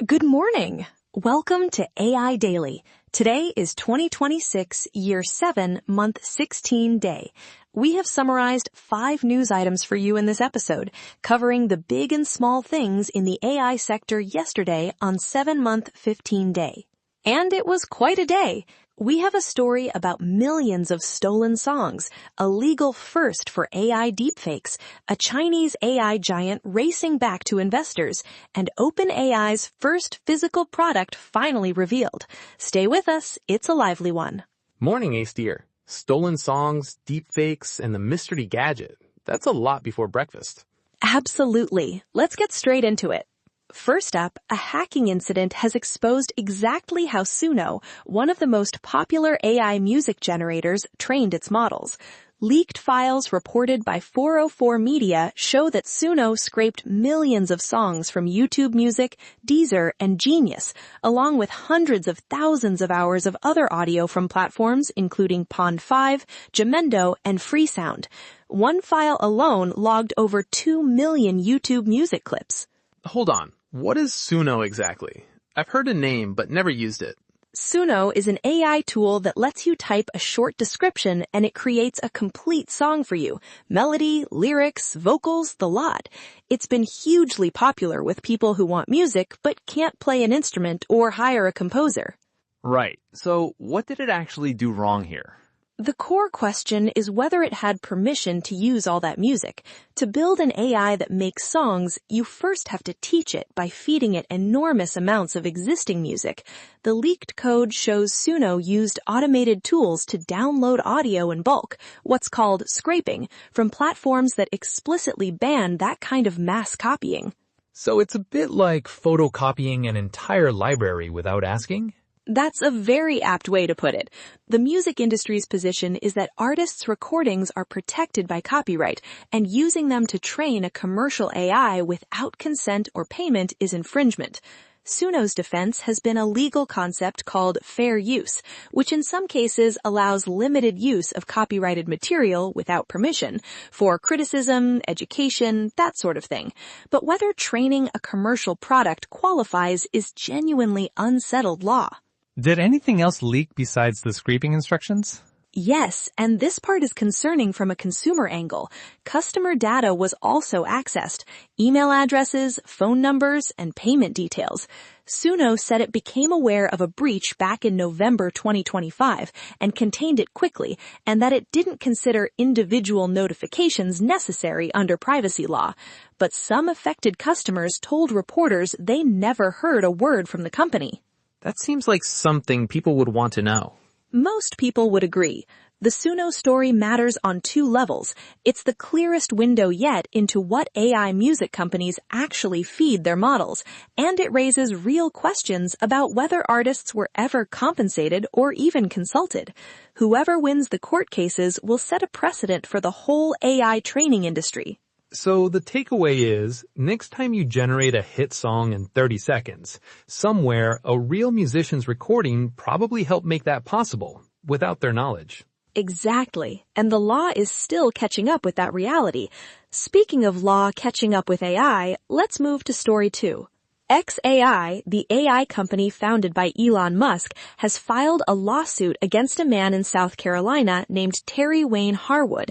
Good morning. Welcome to AI Daily. Today is 2026, Year 7, Month 16 day. We have summarized 5 news items for you in this episode, covering the big and small things in the AI sector yesterday on 7-month 15 day. And it was quite a day. We have a story about millions of stolen songs, a legal first for AI deepfakes, a Chinese AI giant racing back to investors, and OpenAI's first physical product finally revealed. Stay with us, it's a lively one. Morning, Ace Dear. Stolen songs, deepfakes, and the mystery gadget. That's a lot before breakfast. Absolutely. Let's get straight into it. First up, a hacking incident has exposed exactly how Suno, one of the most popular AI music generators, trained its models. Leaked files reported by 404 Media show that Suno scraped millions of songs from YouTube Music, Deezer, and Genius, along with hundreds of thousands of hours of other audio from platforms including Pond 5, Jamendo, and Freesound. One file alone logged over 2 million YouTube music clips. Hold on. What is Suno exactly? I've heard a name, but never used it. Suno is an AI tool that lets you type a short description and it creates a complete song for you. Melody, lyrics, vocals, the lot. It's been hugely popular with people who want music but can't play an instrument or hire a composer. Right. So what did it actually do wrong here? The core question is whether it had permission to use all that music. To build an AI that makes songs, you first have to teach it by feeding it enormous amounts of existing music. The leaked code shows Suno used automated tools to download audio in bulk, what's called scraping, from platforms that explicitly ban that kind of mass copying. So it's a bit like photocopying an entire library without asking? That's a very apt way to put it. The music industry's position is that artists' recordings are protected by copyright, and using them to train a commercial AI without consent or payment is infringement. Suno's defense has been a legal concept called fair use, which in some cases allows limited use of copyrighted material without permission for criticism, education, that sort of thing. But whether training a commercial product qualifies is genuinely unsettled law. Did anything else leak besides the scraping instructions? Yes, and this part is concerning from a consumer angle. Customer data was also accessed. Email addresses, phone numbers, and payment details. Suno said it became aware of a breach back in November 2025 and contained it quickly, and that it didn't consider individual notifications necessary under privacy law. But some affected customers told reporters they never heard a word from the company. That seems like something people would want to know. Most people would agree. The Suno story matters on 2 levels. It's the clearest window yet into what AI music companies actually feed their models, and it raises real questions about whether artists were ever compensated or even consulted. Whoever wins the court cases will set a precedent for the whole AI training industry. So the takeaway is, next time you generate a hit song in 30 seconds, somewhere a real musician's recording probably helped make that possible, without their knowledge. Exactly. And the law is still catching up with that reality. Speaking of law catching up with AI, let's move to story 2. xAI, the AI company founded by Elon Musk, has filed a lawsuit against a man in South Carolina named Terry Wayne Harwood.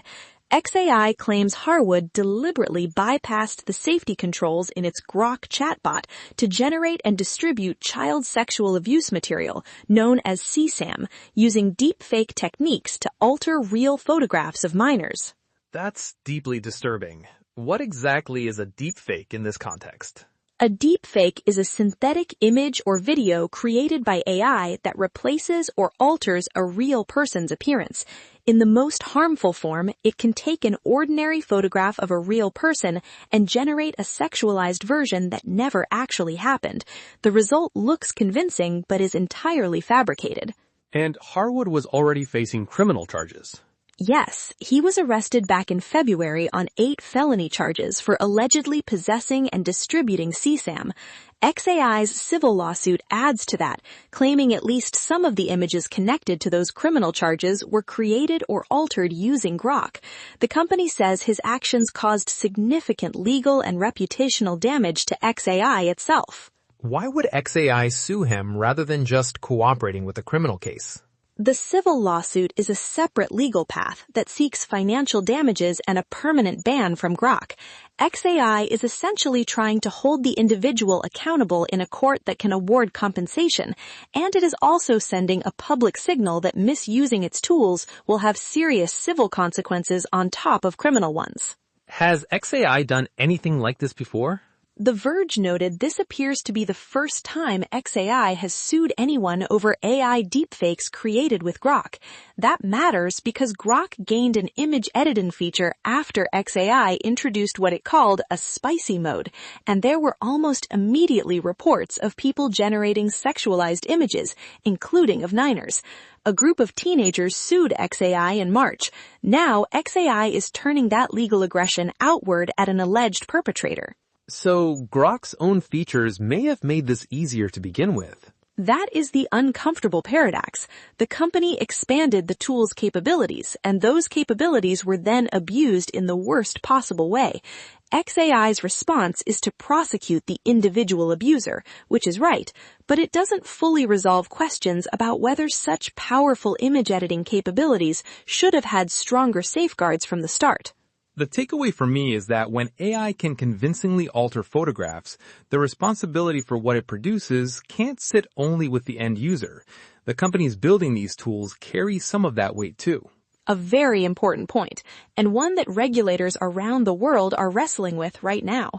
xAI claims Harwood deliberately bypassed the safety controls in its Grok chatbot to generate and distribute child sexual abuse material, known as CSAM, using deepfake techniques to alter real photographs of minors. That's deeply disturbing. What exactly is a deepfake in this context? A deepfake is a synthetic image or video created by AI that replaces or alters a real person's appearance. In the most harmful form, it can take an ordinary photograph of a real person and generate a sexualized version that never actually happened. The result looks convincing but is entirely fabricated. And Harwood was already facing criminal charges. Yes, he was arrested back in February on 8 felony charges for allegedly possessing and distributing CSAM. xAI's civil lawsuit adds to that, claiming at least some of the images connected to those criminal charges were created or altered using Grok. The company says his actions caused significant legal and reputational damage to xAI itself. Why would xAI sue him rather than just cooperating with a criminal case? The civil lawsuit is a separate legal path that seeks financial damages and a permanent ban from Grok. xAI is essentially trying to hold the individual accountable in a court that can award compensation, and it is also sending a public signal that misusing its tools will have serious civil consequences on top of criminal ones. Has xAI done anything like this before? The Verge noted this appears to be the first time xAI has sued anyone over AI deepfakes created with Grok. That matters because Grok gained an image editing feature after xAI introduced what it called a spicy mode, and there were almost immediately reports of people generating sexualized images, including of Niners. A group of teenagers sued xAI in March. Now, xAI is turning that legal aggression outward at an alleged perpetrator. So Grok's own features may have made this easier to begin with. That is the uncomfortable paradox. The company expanded the tool's capabilities, and those capabilities were then abused in the worst possible way. xAI's response is to prosecute the individual abuser, which is right, but it doesn't fully resolve questions about whether such powerful image editing capabilities should have had stronger safeguards from the start. The takeaway for me is that when AI can convincingly alter photographs, the responsibility for what it produces can't sit only with the end user. The companies building these tools carry some of that weight too. A very important point, and one that regulators around the world are wrestling with right now.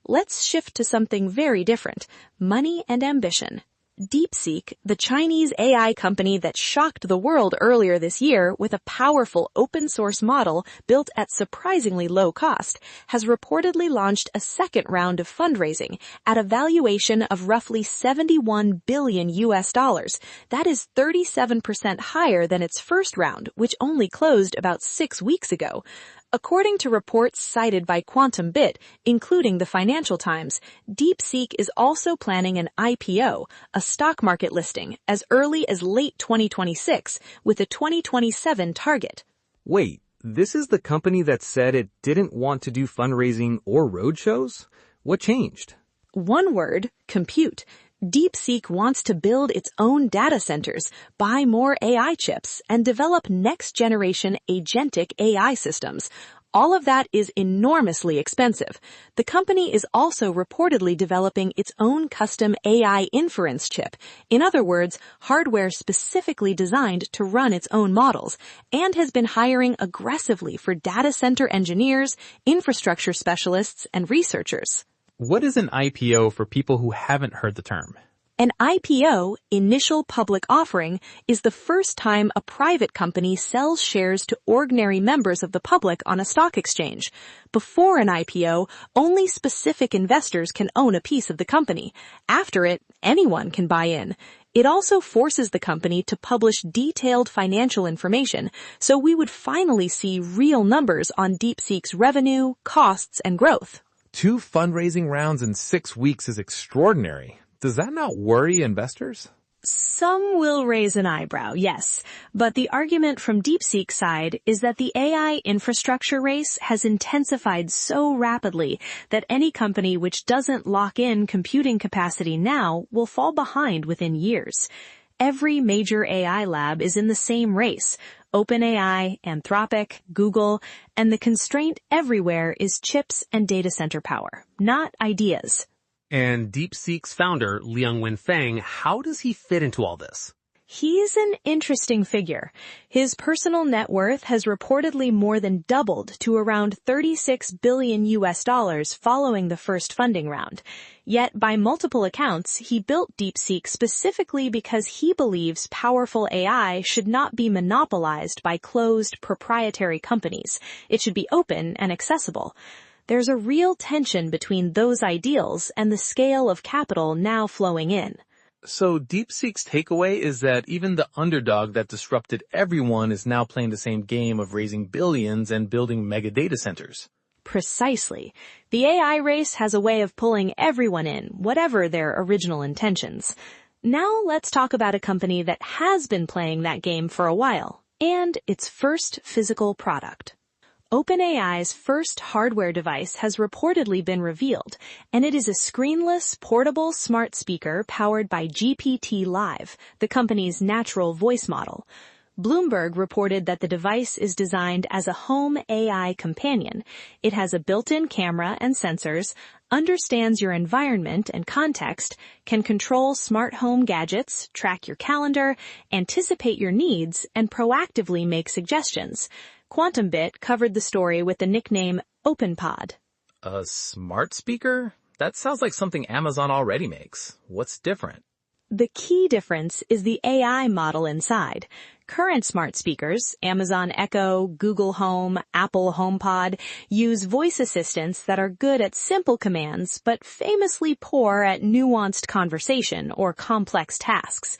Let's shift to something very different: money and ambition. Deepseek, the Chinese AI company that shocked the world earlier this year with a powerful open-source model built at surprisingly low cost, has reportedly launched a second round of fundraising at a valuation of roughly $71 billion. That is 37% higher than its first round, which only closed about 6 weeks ago. According to reports cited by Quantum Bit, including the Financial Times, Deepseek is also planning an IPO, a stock market listing, as early as late 2026, with a 2027 target. Wait, this is the company that said it didn't want to do fundraising or roadshows? What changed? One word: compute. Deepseek wants to build its own data centers, buy more AI chips, and develop next-generation agentic AI systems. All of that is enormously expensive. The company is also reportedly developing its own custom AI inference chip, in other words, hardware specifically designed to run its own models, and has been hiring aggressively for data center engineers, infrastructure specialists, and researchers. What is an IPO for people who haven't heard the term? An IPO, initial public offering, is the first time a private company sells shares to ordinary members of the public on a stock exchange. Before an IPO, only specific investors can own a piece of the company. After it, anyone can buy in. It also forces the company to publish detailed financial information, so we would finally see real numbers on Deepseek's revenue, costs, and growth. 2 fundraising rounds in 6 weeks is extraordinary. Does that not worry investors? Some will raise an eyebrow, yes, but the argument from Deepseek's side is that the AI infrastructure race has intensified so rapidly that any company which doesn't lock in computing capacity now will fall behind within years. Every major AI lab is in the same race: OpenAI, Anthropic, Google, and the constraint everywhere is chips and data center power, not ideas. And DeepSeek's founder, Liang Feng, how does he fit into all this? He's an interesting figure. His personal net worth has reportedly more than doubled to around $36 billion following the first funding round. Yet, by multiple accounts, he built Deepseek specifically because he believes powerful AI should not be monopolized by closed, proprietary companies. It should be open and accessible. There's a real tension between those ideals and the scale of capital now flowing in. So Deepseek's takeaway is that even the underdog that disrupted everyone is now playing the same game of raising billions and building mega data centers. Precisely. The AI race has a way of pulling everyone in, whatever their original intentions. Now let's talk about a company that has been playing that game for a while, and its first physical product. OpenAI's first hardware device has reportedly been revealed, and it is a screenless, portable smart speaker powered by GPT-Live, the company's natural voice model. Bloomberg reported that the device is designed as a home AI companion. It has a built-in camera and sensors, understands your environment and context, can control smart home gadgets, track your calendar, anticipate your needs, and proactively make suggestions. QuantumBit covered the story with the nickname OpenPod. A smart speaker? That sounds like something Amazon already makes. What's different? The key difference is the AI model inside. Current smart speakers, Amazon Echo, Google Home, Apple HomePod, use voice assistants that are good at simple commands but famously poor at nuanced conversation or complex tasks.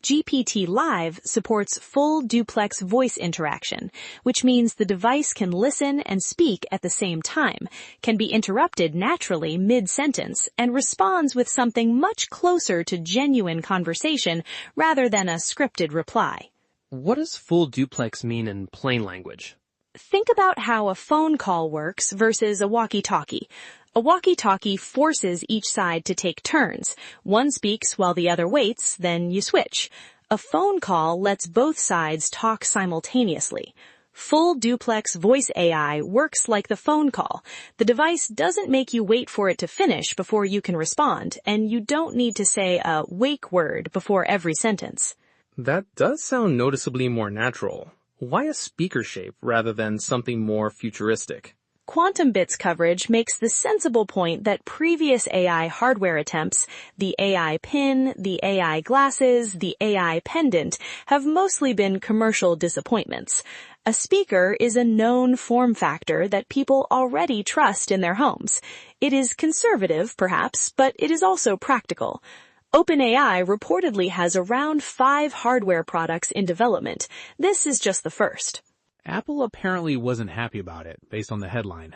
GPT-Live supports full duplex voice interaction, which means the device can listen and speak at the same time, can be interrupted naturally mid-sentence, and responds with something much closer to genuine conversation rather than a scripted reply. What does full duplex mean in plain language? Think about how a phone call works versus a walkie-talkie. A walkie-talkie forces each side to take turns. One speaks while the other waits, then you switch. A phone call lets both sides talk simultaneously. Full duplex voice AI works like the phone call. The device doesn't make you wait for it to finish before you can respond, and you don't need to say a wake word before every sentence. That does sound noticeably more natural. Why a speaker shape rather than something more futuristic? QuantumBit's coverage makes the sensible point that previous AI hardware attempts, the AI pin, the AI glasses, the AI pendant, have mostly been commercial disappointments. A speaker is a known form factor that people already trust in their homes. It is conservative, perhaps, but it is also practical. OpenAI reportedly has around 5 hardware products in development. This is just the first. Apple apparently wasn't happy about it, based on the headline.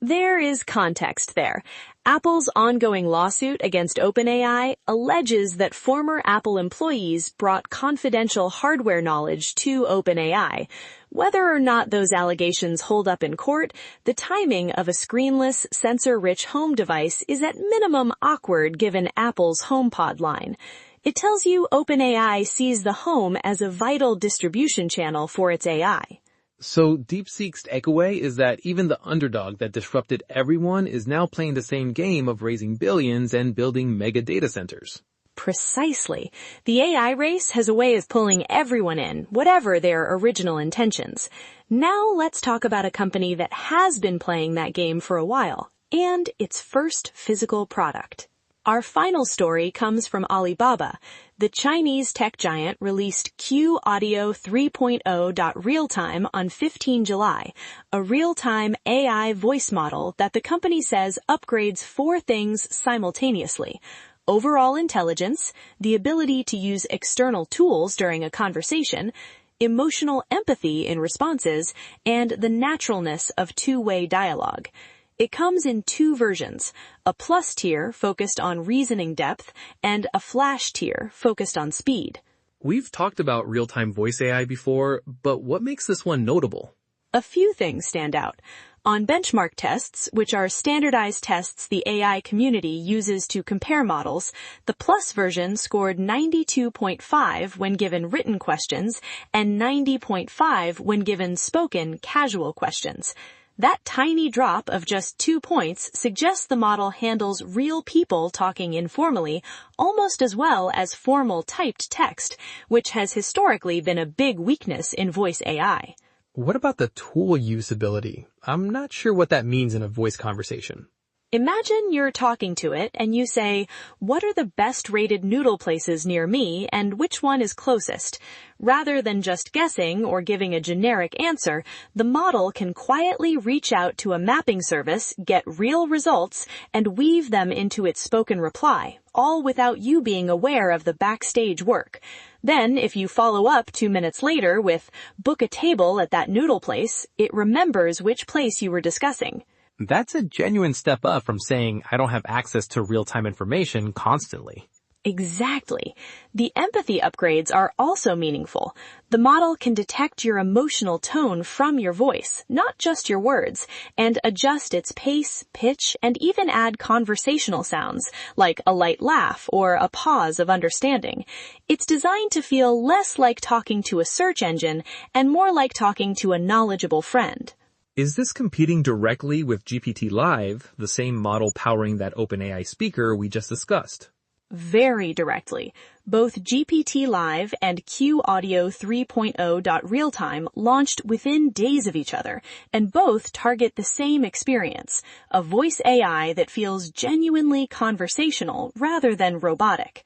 There is context there. Apple's ongoing lawsuit against OpenAI alleges that former Apple employees brought confidential hardware knowledge to OpenAI. Whether or not those allegations hold up in court, the timing of a screenless, sensor-rich home device is at minimum awkward given Apple's HomePod line. It tells you OpenAI sees the home as a vital distribution channel for its AI. So Deepseek's takeaway is that even the underdog that disrupted everyone is now playing the same game of raising billions and building mega data centers. Precisely. The AI race has a way of pulling everyone in, whatever their original intentions. Now let's talk about a company that has been playing that game for a while, and its first physical product. Our final story comes from Alibaba. The Chinese tech giant released Q Audio 3.0.realtime on 15 July, a real-time AI voice model that the company says upgrades 4 things simultaneously: overall intelligence, the ability to use external tools during a conversation, emotional empathy in responses, and the naturalness of two-way dialogue. It comes in 2 versions, a plus tier focused on reasoning depth and a flash tier focused on speed. We've talked about real-time voice AI before, but what makes this one notable? A few things stand out. On benchmark tests, which are standardized tests the AI community uses to compare models, the Plus version scored 92.5 when given written questions and 90.5 when given spoken, casual questions. That tiny drop of just 2 points suggests the model handles real people talking informally almost as well as formal typed text, which has historically been a big weakness in voice AI. What about the tool usability? I'm not sure what that means in a voice conversation. Imagine you're talking to it and you say, "What are the best rated noodle places near me and which one is closest?" Rather than just guessing or giving a generic answer, the model can quietly reach out to a mapping service, get real results, and weave them into its spoken reply, all without you being aware of the backstage work. Then, if you follow up 2 minutes later with, "Book a table at that noodle place," it remembers which place you were discussing. That's a genuine step up from saying I don't have access to real-time information constantly. Exactly. The empathy upgrades are also meaningful. The model can detect your emotional tone from your voice, not just your words, and adjust its pace, pitch, and even add conversational sounds, like a light laugh or a pause of understanding. It's designed to feel less like talking to a search engine and more like talking to a knowledgeable friend. Is this competing directly with GPT-Live, the same model powering that OpenAI speaker we just discussed? Very directly. Both GPT Live and Q Audio 3.0 Realtime launched within days of each other, and both target the same experience, a voice AI that feels genuinely conversational rather than robotic.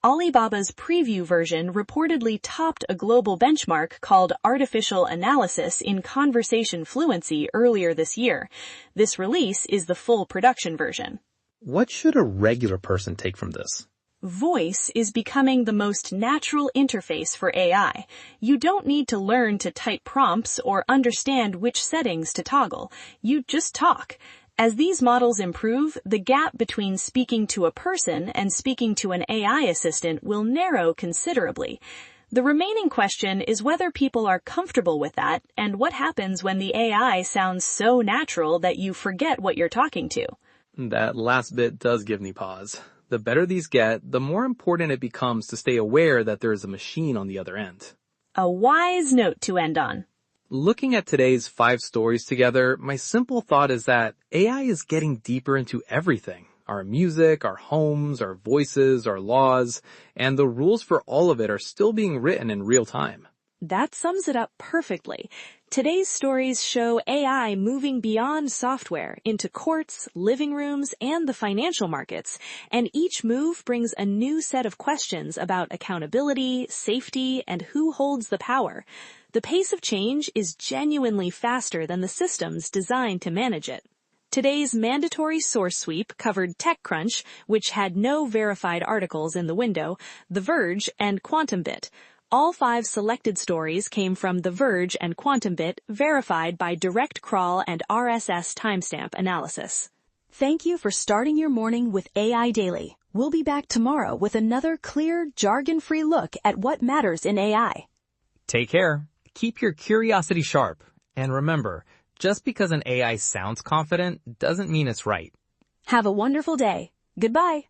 Alibaba's preview version reportedly topped a global benchmark called Artificial Analysis in Conversation Fluency earlier this year. This release is the full production version. What should a regular person take from this? Voice is becoming the most natural interface for AI. You don't need to learn to type prompts or understand which settings to toggle. You just talk. As these models improve, the gap between speaking to a person and speaking to an AI assistant will narrow considerably. The remaining question is whether people are comfortable with that and what happens when the AI sounds so natural that you forget what you're talking to. That last bit does give me pause. The better these get, the more important it becomes to stay aware that there is a machine on the other end. A wise note to end on. Looking at today's 5 stories together, my simple thought is that AI is getting deeper into everything. Our music, our homes, our voices, our laws, and the rules for all of it are still being written in real time. That sums it up perfectly. Today's stories show AI moving beyond software into courts, living rooms, and the financial markets, and each move brings a new set of questions about accountability, safety, and who holds the power. The pace of change is genuinely faster than the systems designed to manage it. Today's mandatory source sweep covered TechCrunch, which had no verified articles in the window, The Verge, and QuantumBit. All 5 selected stories came from The Verge and QuantumBit, verified by direct crawl and RSS timestamp analysis. Thank you for starting your morning with AI Daily. We'll be back tomorrow with another clear, jargon-free look at what matters in AI. Take care. Keep your curiosity sharp. And remember, just because an AI sounds confident doesn't mean it's right. Have a wonderful day. Goodbye.